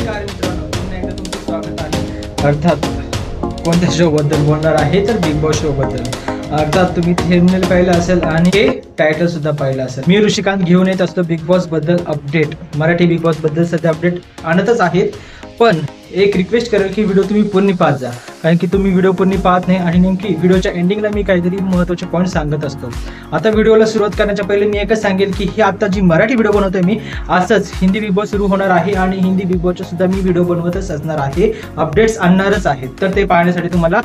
नमस्कार मित्रांनो, पुन्हा एकदा तुमचं स्वागत आहे. अर्थात कोणत्या शो बद्दल बोलणार आहे तर बिग बॉस शो बद्दल. अर्थात तुम्ही थंबनेल पाहिलं असेल आणि हे टायटल सुद्धा पाहिलं असेल. मी ऋषिकांत घेऊन येत असतो बिग बॉस बद्दल अपडेट. मराठी बिग बॉस बद्दल सध्या अपडेट आणतच आहेत, पण एक रिक्वेस्ट करेल की व्हिडिओ तुम्ही पूर्ण पाहत जा, कारण की तुम्ही व्हिडिओ पूर्ण पाहत नाही आणि नेमकी व्हिडिओच्या एंडिंगला मी काहीतरी महत्त्वाचे पॉईंट सांगत असतो. आता व्हिडिओला सुरुवात करण्याच्या पहिले मी एकच सांगेल की ही आता जी मराठी व्हिडिओ बनवतोय मी, असंच हिंदी बिग बॉस सुरू होणार आहे आणि हिंदी बिग बॉसचे सुद्धा मी व्हिडिओ बनवतच असणार आहे, अपडेट्स आणणारच आहेत. तर ते पाहण्यासाठी तुम्हाला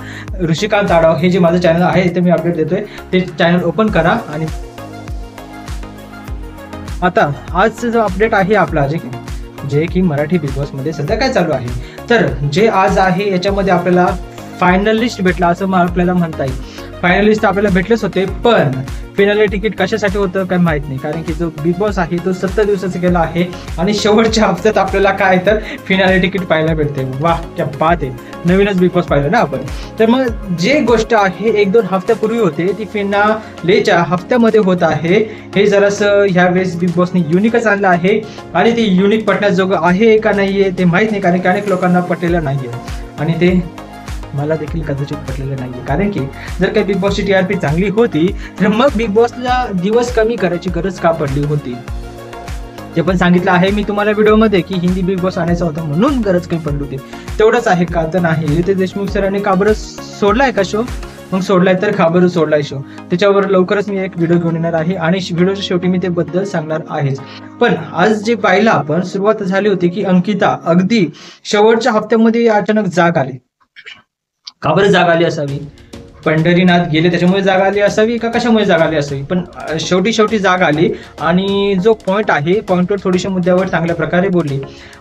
ऋषिकांत आढाव हे जे माझं चॅनल आहे ते मी अपडेट देतोय, ते चॅनल ओपन करा. आणि आता आजचं जो अपडेट आहे आपला जे की मराठी बिग बॉस मध्ये सध्या काय चालू आहे, तर जे आज आहे याच्यामध्ये आपल्याला फायनलिस्ट भेटला असं आपल्याला म्हणता येईल. फायनलिस्ट आपल्याला भेटलेच होते, पण फिनाले तिकीट कशासाठी होतं काय माहित नाही, कारण की जो बिग बॉस आहे तो 70 दिवसाचा गेला आहे आणि शेवटच्या हफ्त्यात आपल्याला काय तर फिनाले तिकीट पाहायला भेटते. वाह क्या बात आहे, नवीनच बिग बॉस पाहिलं ना आपण. तर मग जे गोष्ट आहे 1-2 हफ्त्यापूर्वी होते ती फिनालेच्या हफ्त्यामध्ये होत आहे. हे जरासं ह्या वेळेस बिग बॉसने युनिकच आणलं आहे आणि ते युनिक पटण्याजोगं आहे का नाहीये ते माहित नाही, कारण की अनेक लोकांना पटलेलं नाहीये आणि ते मला देखील कदाचित पटलेलं नाहीये. कारण की जर काही बिग बॉसची TRP चांगली होती तर मग बिग बॉसला दिवस कमी करायची गरज का पडली होती ते पण सांगितलं आहे मी तुम्हाला व्हिडिओमध्ये की हिंदी बिग बॉस आणायचा होता म्हणून गरज काही पडली होती. तेवढंच आहे का तर नाही. रितेश देशमुख सरांनी का बरं सोडलाय का शो, मग सोडलाय तर का बरं सोडलाय शो, त्याच्यावर लवकरच मी एक व्हिडिओ घेऊन येणार आहे आणि व्हिडिओच्या शेवटी मी ते बद्दल सांगणार आहेच. पण आज जे पाहिलं आपण, सुरुवात झाली होती की अंकिता अगदी शेवटच्या हप्त्यामध्ये अचानक जाग आली. का बरं जाग आली असावी, पंढरीनाथ गेले त्याच्यामुळे जाग आली असावी का कशामुळे जाग आली असावी, पण शेवटी जाग आली आणि जो पॉईंट आहे पॉईंटवर थोडीशा मुद्द्यावर चांगल्या प्रकारे बोलली.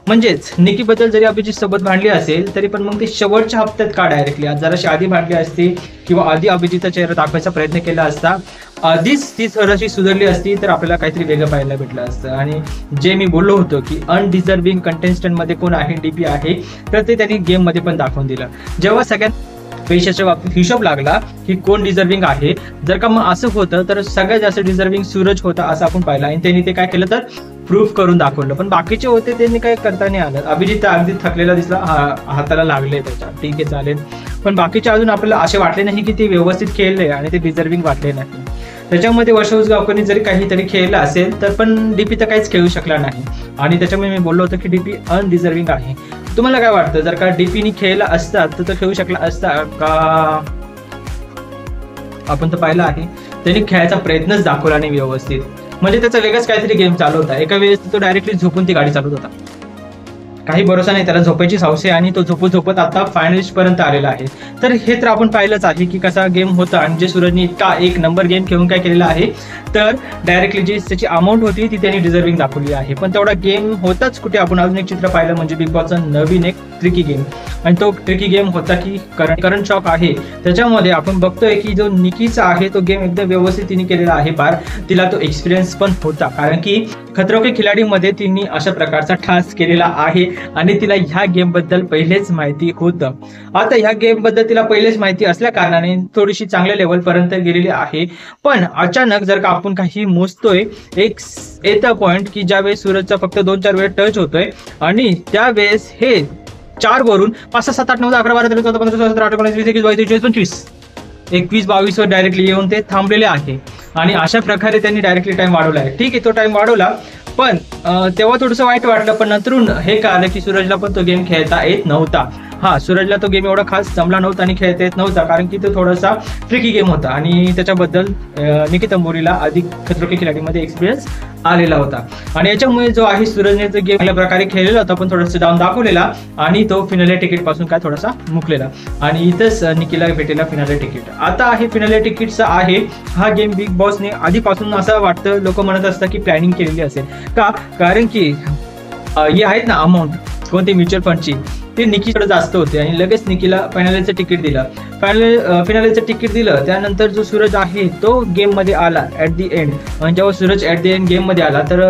म्हणजेच निकीबद्दल जरी अभिजित सोबत भांडली असेल तरी पण मग ते शेवटच्या हप्त्यात का डायरेक्टली जराशी आधी भांडली असती किंवा आधी अभिजितचा चेहरा दाखवायचा प्रयत्न केला असता, आधीच ती थोडीशी सुधारली असती तर आपल्याला काहीतरी वेगळं पाहायला भेटलं असतं. आणि जे मी बोललो होतो की अनडिझर्विंग कंटेस्टंट मध्ये कोण आहे, DP आहे, तर ते त्यांनी गेम मध्ये पण दाखवून दिलं. जेव्हा सगळ्यात पैशाच्या बाबतीत हिशोब लागला की कोण डिझर्विंग आहे, जर का मग असं होतं तर सगळ्यात जास्त डिझर्विंग सूरज होता असं आपण पाहिलं आणि त्यांनी ते काय केलं तर प्रूफ करून दाखवलं. पण बाकीचे होते त्यांनी काय करता नाही आलं. अभिजित अगदी थकलेला दिसला, हाताला लागले त्याच्या, ठीक आहे चालेल, पण बाकीचे अजून आपल्याला असे वाटले नाही की ते व्यवस्थित खेळले आणि ते डिझर्विंग वाटले नाही. त्याच्यामध्ये वर्षाऊस गावकरनी जरी काहीतरी खेळलं असेल तर पण DP तर काहीच खेळू शकला नाही आणि त्याच्यामुळे मी बोललो होतो की DP अनडिझर्विंग आहे. तुम्हाला काय वाटतं, जर का DPनी खेळला असता तर तो खेळू शकला असता का? आपण तर पाहिलं आहे त्यांनी खेळायचा प्रयत्नच दाखवला नाही व्यवस्थित, म्हणजे त्याचा वेगळाच काहीतरी गेम चालू होता. एका वेळेस तो डायरेक्टली झोपून ती गाडी चालवत होता, काही भरोसा नाही, त्याला झोपायची सवय आणि तो झोपत आता फायनलिस्ट पर्यंत आलेला आहे. तर हे तर आपण पाहिलंच आहे की कसा गेम होता आणि जे सूरजनी इतका एक नंबर गेम खेळून काय केलेला आहे तर डायरेक्टली जी त्याची अमाऊंट होती ती त्यांनी डिझर्विंग दाखवली आहे. पण तेवढा गेम होताच कुठे. आपण अजून एक चित्र पाहिलं म्हणजे बिग बॉसचा नवीन एक ट्रिकी गेम, आणि तो ट्रिकी गेम होता की करंट शॉक आहे. त्याच्यामध्ये आपण बघतोय की जो निकीचा आहे तो गेम एकदम व्यवस्थित तिने केलेला आहे पार. तिला तो एक्सपिरियन्स पण होता, कारण की खतरों के खिलाडीमध्ये तिने अशा प्रकारचा टास्क केलेला आहे आणि तिला ह्या गेम बद्दल पहिलेच माहिती होतं. आता ह्या गेम बद्दल तिला पहिलेच माहिती असल्या कारणाने थोडीशी चांगल्या लेवल पर्यंत गेलेली आहे. पण अचानक जर का आपण काही मोजतोय, एक येतं पॉइंट की ज्यावेळेस सूरजचा फक्त 2-4 वेळ टच होतोय आणि त्यावेळेस हे 4 वरून 5, 6, 7, 8, 9, 10, 11, 12, 13, 14, 15, 16, 17, 18, 19, 20, 21, 22, 23, 24, 21, 22 वर डायरेक्टली येऊन ते थांबलेले आहे. आणि अशा प्रकारे त्यांनी डायरेक्टली टाइम वाढवला आहे. ठीक आहे, तो टाइम वाढवला, पण तेव्हा थोडंसं वाईट वाटलं, पण नंतरून हे कळालं की सूरजला पण तो गेम खेळता येत नव्हता. सूरजला तो गेम एवढा खास जमला नव्हता आणि खेळता येत नव्हता, कारण की तो थोडासा ट्रिकी गेम होता आणि त्याच्याबद्दल निकी तंबोरीला अधिक खतरों के खिलाडीमध्ये एक्सपिरियन्स आलेला होता. आणि याच्यामुळे जो आहे सूरजने जो गेम चांगल्या प्रकारे खेळलेला होता, पण थोडासा डाऊन दाखवलेला आणि तो फिनाले तिकीट पासून काय थोडासा मुकलेला आणि इथंच निकीला भेटेला फिनाले तिकीट. आता आहे फिनाले तिकीटचा आहे हा गेम बिग बॉसने आधीपासून असं वाटतं, लोक म्हणत असतात की प्लॅनिंग केलेली असेल का, कारण की हे आहेत ना अमाऊंट कोणती म्युच्युअल फंडची, ते निकीकडे जास्त होते आणि लगेच निकीला फायनलचं तिकीट दिलं. फिनालेचं तिकीट दिलं. त्यानंतर जो सूरज आहे तो गेममध्ये आला ॲट दी एंड. आणि जेव्हा सूरज ॲट दी एंड गेममध्ये आला तर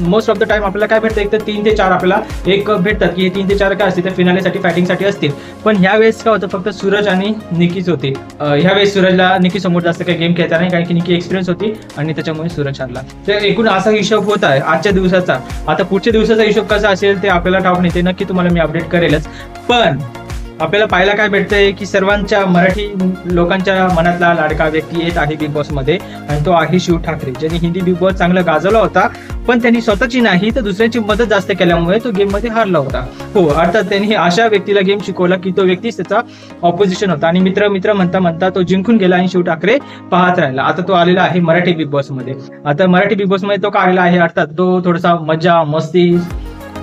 मोस्ट ऑफ द टाइम आपल्याला काय भेटतं, एक तर 3 ते 4 आपल्याला एक भेटतात की हे 3 ते 4 काय असतील तर फिनालेसाठी फायटिंगसाठी असतील. पण ह्यावेळेस काय होतं, फक्त सूरज आणि निकीच होते. ह्यावेळेस सूरजला निकी समोर जास्त काही गेम खेळता नाही, कारण की निकी एक्सपिरियन्स होती आणि त्याच्यामुळे सूरज हरला. तर एकूण असा हिशोब होत आहे आजच्या दिवसाचा. आता पुढच्या दिवसाचा हिशोब कसा असेल ते आपल्याला ठाऊक नाही, ते नक्की तुम्हाला मी अपडेट करेलच. पण आपल्याला पाहायला काय भेटतंय की सर्वांच्या मराठी लोकांच्या मनातला लाडका व्यक्ती येत आहे बिग बॉस मध्ये आणि तो आहे शिव ठाकरे, ज्यांनी हिंदी बिग बॉस चांगला गाजवला होता. पण त्यांनी स्वतःची नाही तर दुसऱ्यांची मदत जास्त केल्यामुळे तो गेम मध्ये हारला होता. हो, अर्थात त्यांनी अशा व्यक्तीला गेम शिकवला की तो व्यक्तीच त्याचा ऑपोजिशन होता आणि मित्र मित्र म्हणता म्हणता तो जिंकून गेला आणि शिव ठाकरे पाहत राहिला. आता तो आलेला आहे मराठी बिग बॉस मध्ये. आता मराठी बिग बॉस मध्ये तो का आलेला आहे, अर्थात तो थोडासा मजा मस्ती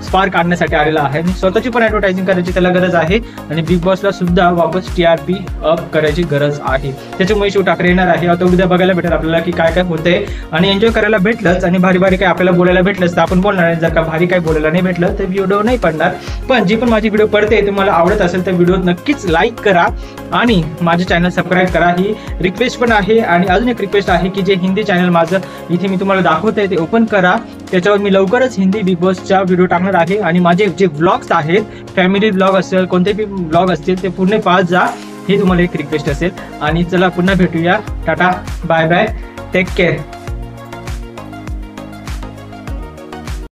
स्पार्क काढण्यासाठी आलेला आहे आणि स्वतःची पण ऍडव्हर्टायझिंग करायची त्याला गरज आहे आणि बिग बॉसला सुद्धा वापस TRP अप करायची गरज आहे. त्याच्यामुळे शिव ठाकरे येणार आहे. आता उद्या बघायला भेटेल आपल्याला की काय काय होतंय आणि एन्जॉय करायला भेटलंच आणि भारी भारी काय आपल्याला बोलायला भेटलंच तर आपण बोलणार. जर का भारी काय बोलायला नाही भेटलं तर व्हिडिओ नाही पडणार. पण जी पण माझी व्हिडिओ पडते तुम्हाला आवडत असेल तर व्हिडिओ नक्कीच लाईक करा आणि माझे चॅनल सबस्क्राईब करा. ही रिक्वेस्ट पण आहे. आणि अजून एक रिक्वेस्ट आहे की जे हिंदी चॅनल माझं इथे मी तुम्हाला दाखवतोय ते ओपन करा. त्याच्यावर मी लवकरच हिंदी बिग बॉसच्या व्हिडिओ टाकणार आहे आणि माझे जे व्लॉग्स आहेत, फॅमिली व्लॉग असेल कोणतेही व्लॉग असतील ते पूर्ण पाहत जा. ही तुम्हाला एक रिक्वेस्ट असेल आणि चला पुन्हा भेटूया. टाटा बाय बाय, टेक केअर.